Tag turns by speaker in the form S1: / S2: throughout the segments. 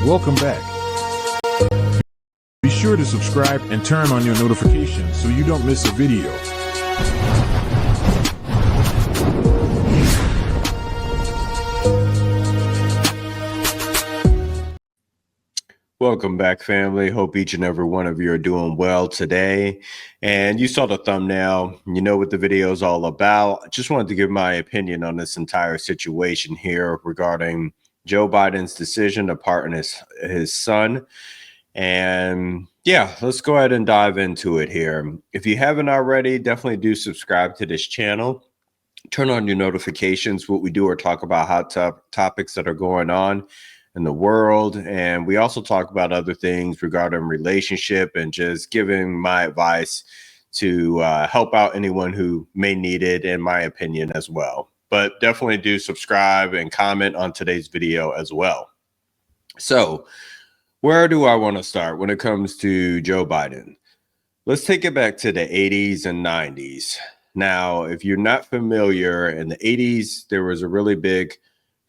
S1: Welcome back. Be sure to subscribe and turn on your notifications so you don't miss a video.
S2: Welcome back, family. Hope each and every one of you are doing well today. And you saw the thumbnail. You know what the video is all about. I just wanted to give my opinion on this entire situation here regarding Joe Biden's decision to pardon his son. And yeah, let's go ahead and dive into it here. If you haven't already, definitely do subscribe to this channel. Turn on your notifications. What we do are talk about hot topics that are going on in the world, and we also talk about other things regarding relationship and just giving my advice to help out anyone who may need it, in my opinion, as well. But definitely do subscribe and comment on today's video as well. So where do I want to start when it comes to Joe Biden? Let's take it back to the 80s and 90s. Now, if you're not familiar, in the 80s, there was a really big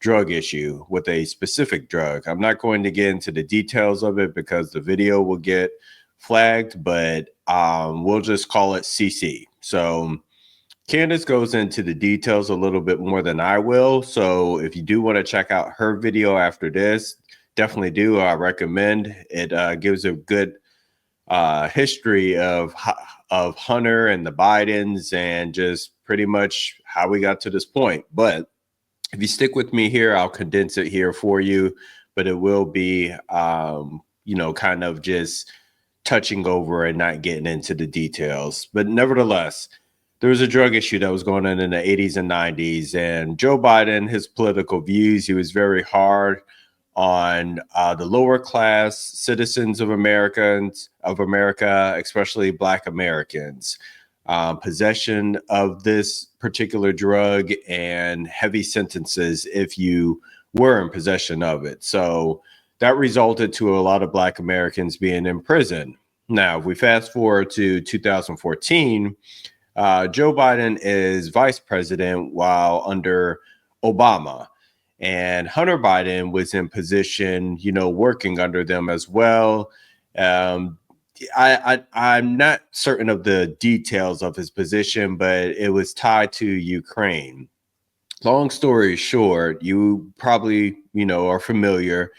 S2: drug issue with a specific drug. I'm not going to get into the details of it because the video will get flagged, but we'll just call it CC. So Candace goes into the details a little bit more than I will. So if you do want to check out her video after this, definitely do. I recommend it. Gives a good history of Hunter and the Bidens and just pretty much how we got to this point. But if you stick with me here, I'll condense it here for you, but it will be, kind of just touching over and not getting into the details. But nevertheless, there was a drug issue that was going on in the 80s and 90s, and Joe Biden, his political views, he was very hard on the lower class citizens of America, especially Black Americans. Possession of this particular drug and heavy sentences if you were in possession of it. So that resulted to a lot of Black Americans being in prison. Now, if we fast forward to 2014, Joe Biden is vice president while under Obama. And Hunter Biden was in position, working under them as well. I'm not certain of the details of his position, but it was tied to Ukraine. Long story short, you probably, are familiar.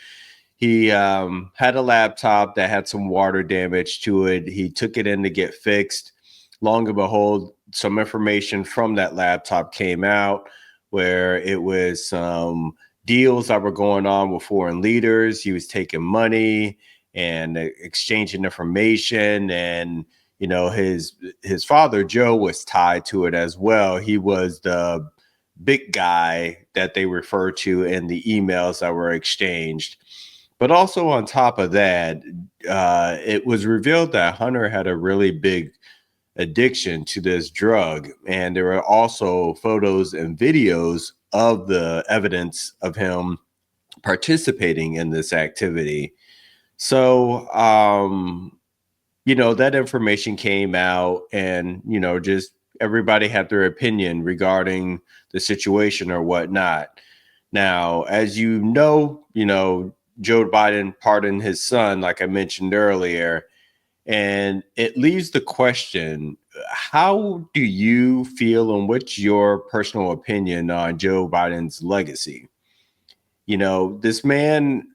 S2: He had a laptop that had some water damage to it. He took it in to get fixed. Long and behold, some information from that laptop came out where it was some deals that were going on with foreign leaders. He was taking money and exchanging information, and his father Joe was tied to it as well. He was the big guy that they refer to in the emails that were exchanged. But also on top of that, it was revealed that Hunter had a really big addiction to this drug, and there were also photos and videos of the evidence of him participating in this activity. So, that information came out, and, just everybody had their opinion regarding the situation or whatnot. Now, as Joe Biden pardoned his son, like I mentioned earlier, and it leaves the question, how do you feel and what's your personal opinion on Joe Biden's legacy? This man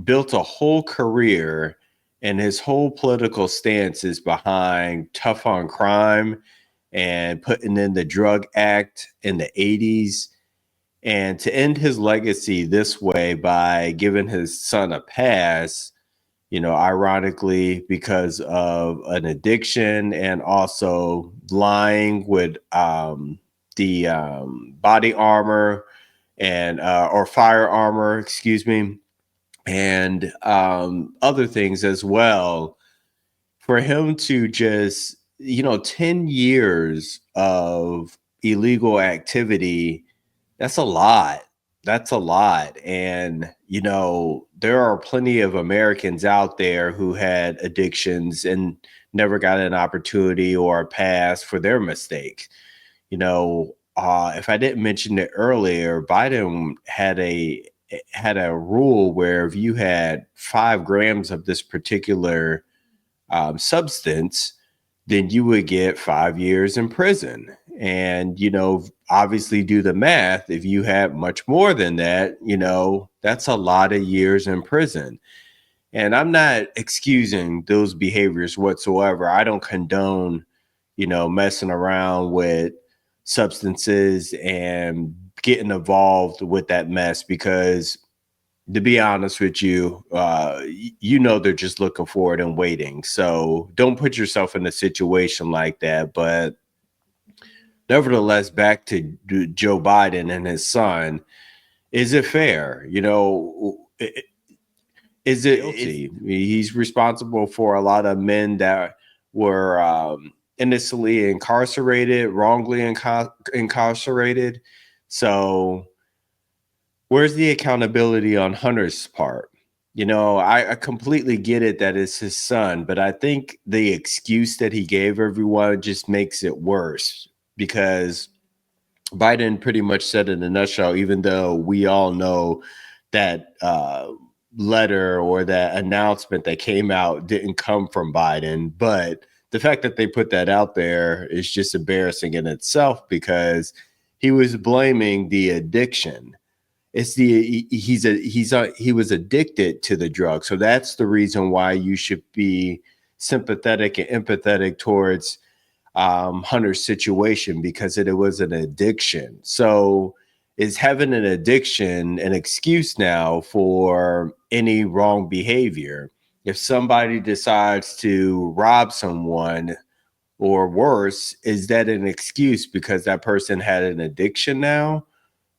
S2: built a whole career, and his whole political stance is behind tough on crime and putting in the Drug Act in the 80s. And to end his legacy this way by giving his son a pass, ironically, because of an addiction and also lying with the body armor and or fire armor, excuse me, and other things as well, for him to just, 10 years of illegal activity, that's a lot. That's a lot. And, there are plenty of Americans out there who had addictions and never got an opportunity or a pass for their mistake. If I didn't mention it earlier, Biden had had a rule where if you had 5 grams of this particular substance, then you would get 5 years in prison. And, obviously do the math. If you had much more than that, that's a lot of years in prison. And I'm not excusing those behaviors whatsoever. I don't condone, messing around with substances and getting involved with that mess because, to be honest with you, they're just looking for it and waiting. So don't put yourself in a situation like that. But nevertheless, back to Joe Biden and his son, is it fair? Is it guilty? He's responsible for a lot of men that were innocently incarcerated, wrongly incarcerated. So where's the accountability on Hunter's part? I completely get it that it's his son, but I think the excuse that he gave everyone just makes it worse because Biden pretty much said in a nutshell, even though we all know that letter or that announcement that came out didn't come from Biden, but the fact that they put that out there is just embarrassing in itself because he was blaming the addiction. He was addicted to the drug. So that's the reason why you should be sympathetic and empathetic towards Hunter's situation because it was an addiction. So is having an addiction an excuse now for any wrong behavior? If somebody decides to rob someone or worse, is that an excuse because that person had an addiction now?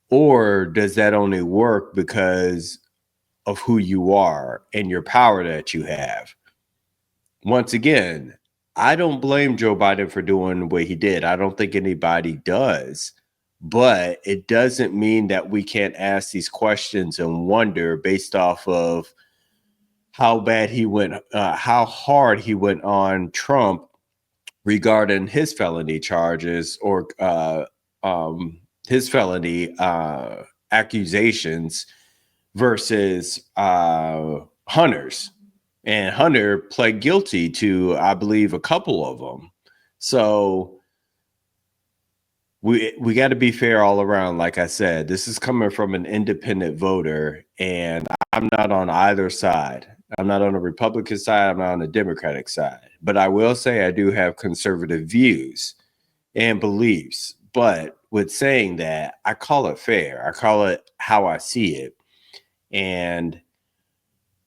S2: Or does that only work because of who you are and your power that you have? Once again, I don't blame Joe Biden for doing what he did. I don't think anybody does. But it doesn't mean that we can't ask these questions and wonder based off of how bad he went, how hard he went on Trump regarding his felony charges or his felony accusations versus Hunter's. And Hunter pled guilty to, I believe, a couple of them. So we got to be fair all around. Like I said, this is coming from an independent voter, and I'm not on either side. I'm not on the Republican side. I'm not on the Democratic side. But I will say I do have conservative views and beliefs. But with saying that, I call it fair. I call it how I see it. And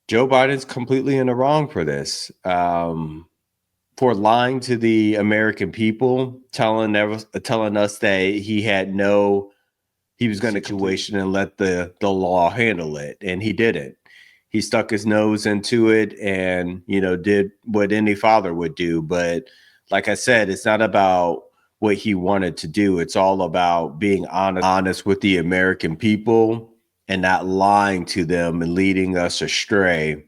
S2: Joe Biden's completely in the wrong for this. For lying to the American people, telling us that he was going to situation and let the law handle it, and he didn't. He stuck his nose into it and did what any father would do. But like I said, it's not about what he wanted to do. It's all about being honest with the American people and not lying to them and leading us astray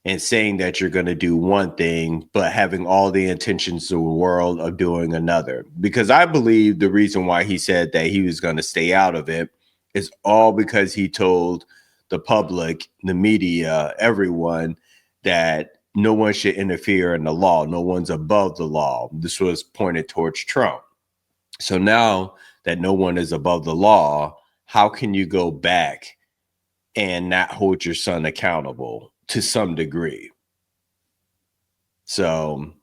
S2: and saying that you're going to do one thing, but having all the intentions of the world of doing another. Because I believe the reason why he said that he was going to stay out of it is all because he told the public, the media, everyone that no one should interfere in the law. No one's above the law. This was pointed towards Trump. So now that no one is above the law, how can you go back and not hold your son accountable to some degree? So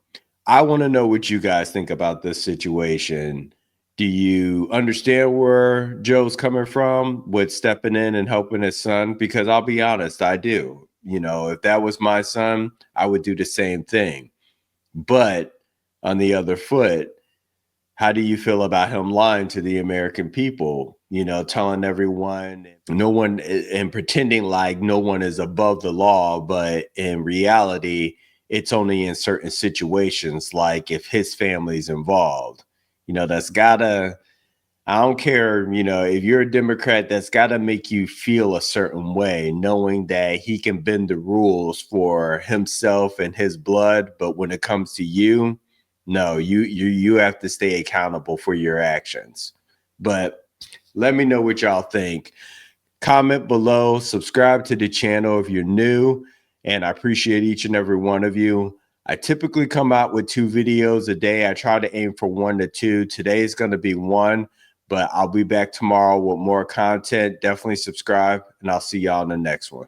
S2: I want to know what you guys think about this situation. Do you understand where Joe's coming from with stepping in and helping his son? Because I'll be honest, I do. If that was my son, I would do the same thing. But on the other foot, how do you feel about him lying to the American people, telling everyone no one and pretending like no one is above the law, but in reality, it's only in certain situations, like if his family's involved. That's gotta, I don't care, if you're a Democrat, that's gotta make you feel a certain way, knowing that he can bend the rules for himself and his blood, but when it comes to you, no, you have to stay accountable for your actions. But let me know what y'all think. Comment below, subscribe to the channel if you're new, and I appreciate each and every one of you. I typically come out with 2 videos a day. I try to aim for 1 to 2. Today is going to be 1, but I'll be back tomorrow with more content. Definitely subscribe, and I'll see y'all in the next one.